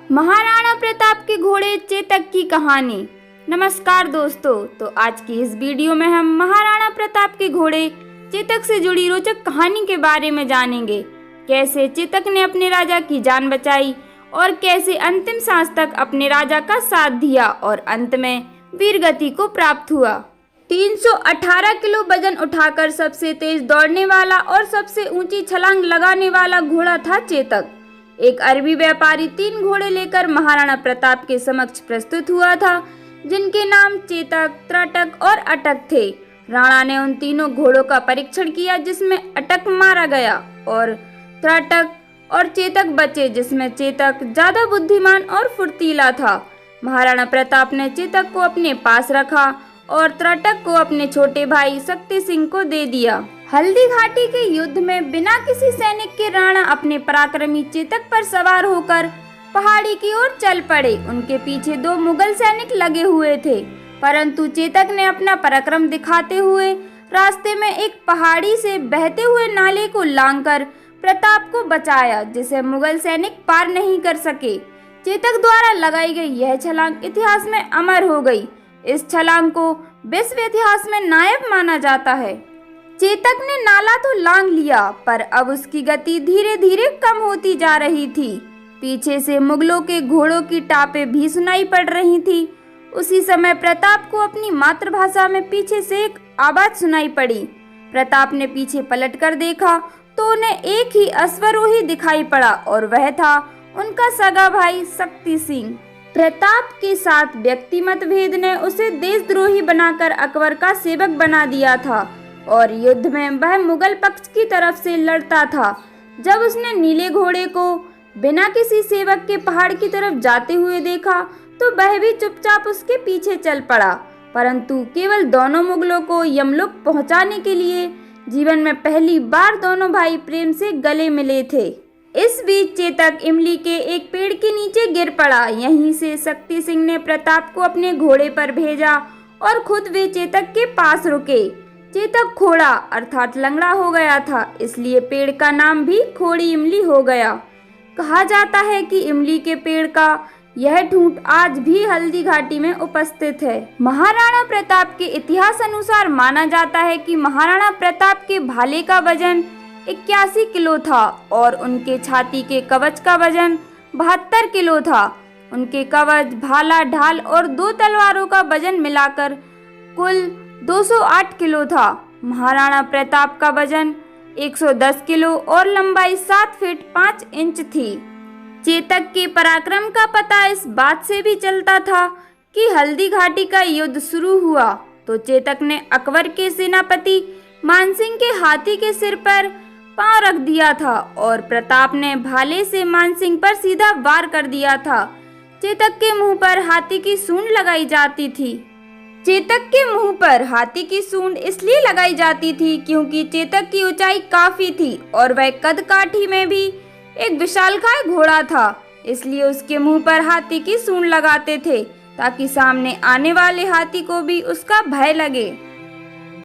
महाराणा प्रताप के घोड़े चेतक की कहानी। नमस्कार दोस्तों, तो आज की इस वीडियो में हम महाराणा प्रताप के घोड़े चेतक से जुड़ी रोचक कहानी के बारे में जानेंगे। कैसे चेतक ने अपने राजा की जान बचाई और कैसे अंतिम सांस तक अपने राजा का साथ दिया और अंत में वीरगति को प्राप्त हुआ। 318 किलो वजन उठाकर सबसे तेज दौड़ने वाला और सबसे ऊंची छलांग लगाने वाला घोड़ा था चेतक। एक अरबी व्यापारी 3 घोड़े लेकर महाराणा प्रताप के समक्ष प्रस्तुत हुआ था, जिनके नाम चेतक, त्रटक और अटक थे। राणा ने उन तीनों घोड़ों का परीक्षण किया, जिसमें अटक मारा गया और त्रटक और चेतक बचे, जिसमें चेतक ज्यादा बुद्धिमान और फुर्तीला था। महाराणा प्रताप ने चेतक को अपने पास रखा और त्रटक को अपने छोटे भाई शक्ति सिंह को दे दिया। हल्दी घाटी के युद्ध में बिना किसी सैनिक के राणा अपने पराक्रमी चेतक पर सवार होकर पहाड़ी की ओर चल पड़े। उनके पीछे 2 मुगल सैनिक लगे हुए थे, परंतु चेतक ने अपना पराक्रम दिखाते हुए रास्ते में एक पहाड़ी से बहते हुए नाले को लांघकर प्रताप को बचाया, जिसे मुगल सैनिक पार नहीं कर सके। चेतक द्वारा लगाई गई यह छलांग इतिहास में अमर हो गई। इस छलांग को विश्व इतिहास में नायक माना जाता है। चेतक ने नाला तो लांघ लिया, पर अब उसकी गति धीरे धीरे कम होती जा रही थी। पीछे से मुगलों के घोड़ों की टापें भी सुनाई पड़ रही थी। उसी समय प्रताप को अपनी मातृभाषा में पीछे से एक आवाज सुनाई पड़ी। प्रताप ने पीछे पलटकर देखा तो उन्हें एक ही अश्वारोही दिखाई पड़ा और वह था उनका सगा भाई शक्ति सिंह। प्रताप के साथ व्यक्ति मतभेद ने उसे देशद्रोही बनाकर अकबर का सेवक बना दिया था और युद्ध में वह मुगल पक्ष की तरफ से लड़ता था। जब उसने नीले घोड़े को बिना किसी सेवक के पहाड़ की तरफ जाते हुए देखा तो वह भी चुपचाप उसके पीछे चल पड़ा, परंतु केवल दोनों मुगलों को यमलोक पहुंचाने के लिए जीवन में पहली बार दोनों भाई प्रेम से गले मिले थे। इस बीच चेतक इमली के एक पेड़ के नीचे गिर पड़ा। यहीं से शक्ति सिंह ने प्रताप को अपने घोड़े पर भेजा और खुद वे चेतक के पास रुके। चेतक खोड़ा अर्थात लंगड़ा हो गया था, इसलिए पेड़ का नाम भी खोड़ी इमली हो गया। कहा जाता है कि इमली के पेड़ का यह ठूंठ आज भी हल्दी घाटी में उपस्थित है। महाराणा प्रताप के इतिहास अनुसार माना जाता है कि महाराणा प्रताप के भाले का वजन 81 किलो था और उनके छाती के कवच का वजन 72 किलो था। उनके कवच, भाला, ढाल और 2 तलवारों का वजन मिलाकर कुल 208 किलो था। महाराणा प्रताप का वजन 110 किलो और लंबाई 7 फीट 5 इंच थी। चेतक के पराक्रम का पता इस बात से भी चलता था कि हल्दी घाटी का युद्ध शुरू हुआ तो चेतक ने अकबर के सेनापति मानसिंह के हाथी के सिर पर पांव रख दिया था और प्रताप ने भाले से मानसिंह पर सीधा वार कर दिया था। चेतक के मुंह पर हाथी की सूंड लगाई जाती थी। चेतक के मुंह पर हाथी की सूंड इसलिए लगाई जाती थी क्योंकि चेतक की ऊंचाई काफी थी और वह कद काठी में भी एक विशालकाय घोड़ा था, इसलिए उसके मुंह पर हाथी की सूंड लगाते थे ताकि सामने आने वाले हाथी को भी उसका भय लगे।